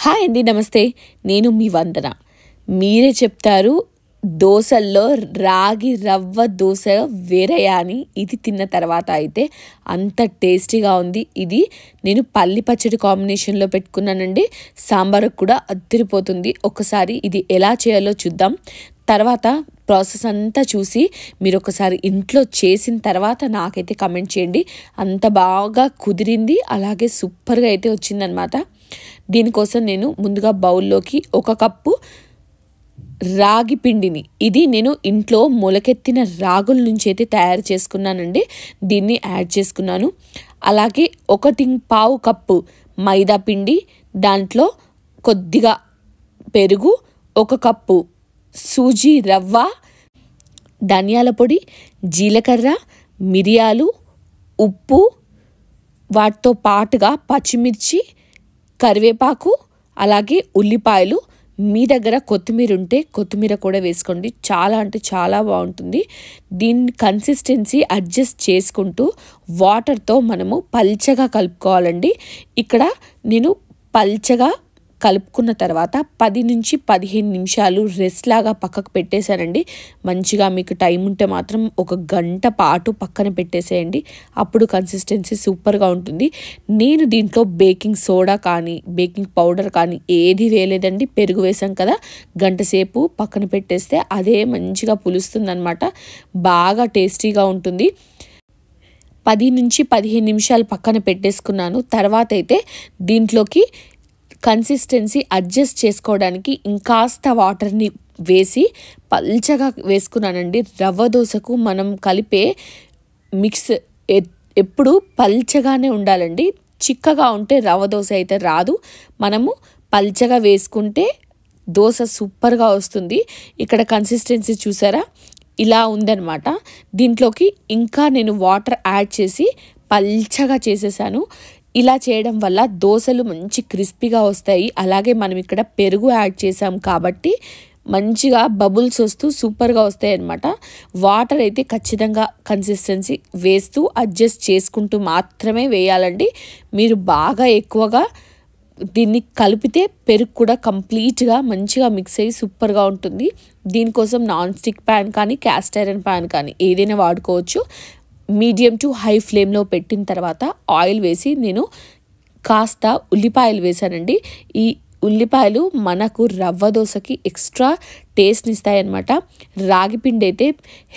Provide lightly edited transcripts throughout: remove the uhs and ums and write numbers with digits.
Hi అండి, నమస్తే. నేను మీ వందన. మీరే చెప్తారు దోసల్లో రాగి రవ్వ దోశ వేరయా అని. ఇది తిన్న తర్వాత అయితే అంత టేస్టీగా ఉంది. ఇది నేను పల్లి పచ్చడి కాంబినేషన్లో పెట్టుకున్నానండి. సాంబార్కు కూడా అద్దరిపోతుంది. ఒకసారి ఇది ఎలా చేయాలో చూద్దాం. తర్వాత ప్రాసెస్ అంతా చూసి మీరు ఒకసారి ఇంట్లో చేసిన తర్వాత నాకైతే కమెంట్ చేయండి. అంత బాగా కుదిరింది, అలాగే సూపర్గా అయితే వచ్చిందనమాట. దీనికోసం నేను ముందుగా బౌల్లోకి 1 కప్పు రాగి పిండిని, ఇది నేను ఇంట్లో మొలకెత్తిన రాగుల నుంచి అయితే తయారు చేసుకున్నానండి, దీన్ని యాడ్ చేసుకున్నాను. అలాగే 1.25 కప్పు మైదా పిండి, దాంట్లో కొద్దిగా పెరుగు, 1 కప్పు సూజీ రవ్వ, ధనియాల పొడి, జీలకర్ర, మిరియాలు, ఉప్పు, వాటితో పాటుగా పచ్చిమిర్చి, కరివేపాకు, అలాగే ఉల్లిపాయలు. మీ దగ్గర కొత్తిమీర ఉంటే కొత్తిమీర కూడా వేసుకోండి. చాలా అంటే చాలా బాగుంటుంది. దీన్ని కన్సిస్టెన్సీ అడ్జస్ట్ చేసుకుంటూ వాటర్తో మనము పల్చగా కలుపుకోవాలండి. ఇక్కడ నేను పల్చగా కలుపుకున్న తర్వాత 10 నుంచి 15 నిమిషాలు రెస్ట్ లాగా పక్కకు పెట్టేశానండి. మంచిగా మీకు టైం ఉంటే మాత్రం 1 గంట పాటు పక్కన పెట్టేసేయండి. అప్పుడు కన్సిస్టెన్సీ సూపర్గా ఉంటుంది. నేను దీంట్లో బేకింగ్ సోడా కానీ బేకింగ్ పౌడర్ కానీ ఏది వేయలేదండి. పెరుగు వేసాం కదా, గంట సేపు పక్కన పెట్టేస్తే అదే మంచిగా పులుస్తుంది అనమాట. బాగా టేస్టీగా ఉంటుంది. 10 నుంచి 15 నిమిషాలు పక్కన పెట్టేసుకున్నాను. తర్వాత అయితే దీంట్లోకి కన్సిస్టెన్సీ అడ్జస్ట్ చేసుకోవడానికి ఇంకాస్త వాటర్ని వేసి పల్చగా వేసుకున్నానండి. రవ్వ దోశకు మనం కలిపే మిక్స్ ఎప్పుడు పల్చగానే ఉండాలండి. చిక్కగా ఉంటే రవ్వ దోశ అయితే రాదు. మనము పల్చగా వేసుకుంటే దోశ సూపర్గా వస్తుంది. ఇక్కడ కన్సిస్టెన్సీ చూసారా, ఇలా ఉందన్నమాట. దీంట్లోకి ఇంకా నేను వాటర్ యాడ్ చేసి పల్చగా చేసేసాను. ఇలా చేయడం వల్ల దోశలు మంచి క్రిస్పీగా వస్తాయి. అలాగే మనం ఇక్కడ పెరుగు యాడ్ చేసాం కాబట్టి మంచిగా బబుల్స్ వస్తూ సూపర్గా వస్తాయి అన్నమాట. వాటర్ అయితే ఖచ్చితంగా కన్సిస్టెన్సీ వేస్తూ అడ్జస్ట్ చేసుకుంటూ మాత్రమే వేయాలండి. మీరు బాగా ఎక్కువగా దీన్ని కలిపితే పెరుగు కూడా కంప్లీట్గా మంచిగా మిక్స్ అయ్యి సూపర్గా ఉంటుంది. దీనికోసం నాన్ స్టిక్ ప్యాన్ కానీ క్యాస్ట్ ఐరన్ ప్యాన్ కానీ ఏదైనా వాడుకోవచ్చు. మీడియం టు హై ఫ్లేమ్లో పెట్టిన తర్వాత ఆయిల్ వేసి నేను కాస్త ఉల్లిపాయలు వేసానండి. ఈ ఉల్లిపాయలు మనకు రవ్వ దోశకి ఎక్స్ట్రా టేస్ట్ని ఇస్తాయన్నమాట. రాగి పిండి అయితే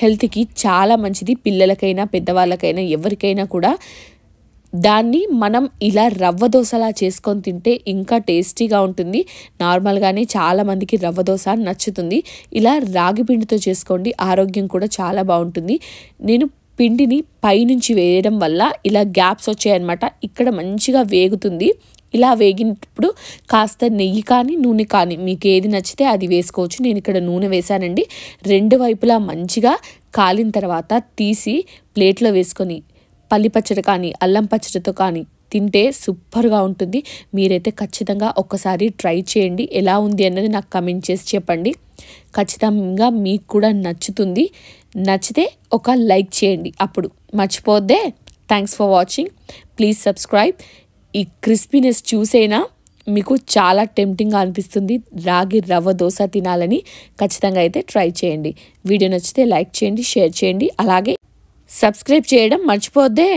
హెల్త్కి చాలా మంచిది. పిల్లలకైనా పెద్దవాళ్ళకైనా ఎవరికైనా కూడా దాన్ని మనం ఇలా రవ్వ దోశలా చేసుకొని తింటే ఇంకా టేస్టీగా ఉంటుంది. నార్మల్గానే చాలామందికి రవ్వ దోశ నచ్చుతుంది. ఇలా రాగి పిండితో చేసుకోండి, ఆరోగ్యం కూడా చాలా బాగుంటుంది. నేను పిండిని పైనుంచి వేయడం వల్ల ఇలా గ్యాప్స్ వచ్చాయన్నమాట. ఇక్కడ మంచిగా వేగుతుంది. ఇలా వేగినప్పుడు కాస్త నెయ్యి కానీ నూనె కానీ మీకు ఏది నచ్చితే అది వేసుకోవచ్చు. నేను ఇక్కడ నూనె వేసానండి. 2 వైపులా మంచిగా కాలిన తర్వాత తీసి ప్లేట్లో వేసుకొని పల్లి పచ్చడి కానీ అల్లం పచ్చడితో కానీ తింటే సూపర్గా ఉంటుంది. మీరైతే ఖచ్చితంగా ఒక్కసారి ట్రై చేయండి. ఎలా ఉంది అన్నది నాకు కమెంట్ చేసి చెప్పండి. ఖచ్చితంగా మీకు కూడా నచ్చుతుంది. నచ్చితే ఒక లైక్ చేయండి. అప్పుడు మర్చిపోద్దే. Thanks for watching. Please subscribe. ఈ క్రిస్పీనెస్ చూసైనా మీకు చాలా టెంప్టింగ్గా అనిపిస్తుంది రాగి రవ్వ దోశ తినాలని. ఖచ్చితంగా అయితే ట్రై చేయండి. వీడియో నచ్చితే లైక్ చేయండి, షేర్ చేయండి, అలాగే సబ్స్క్రైబ్ చేయడం మర్చిపోద్దే.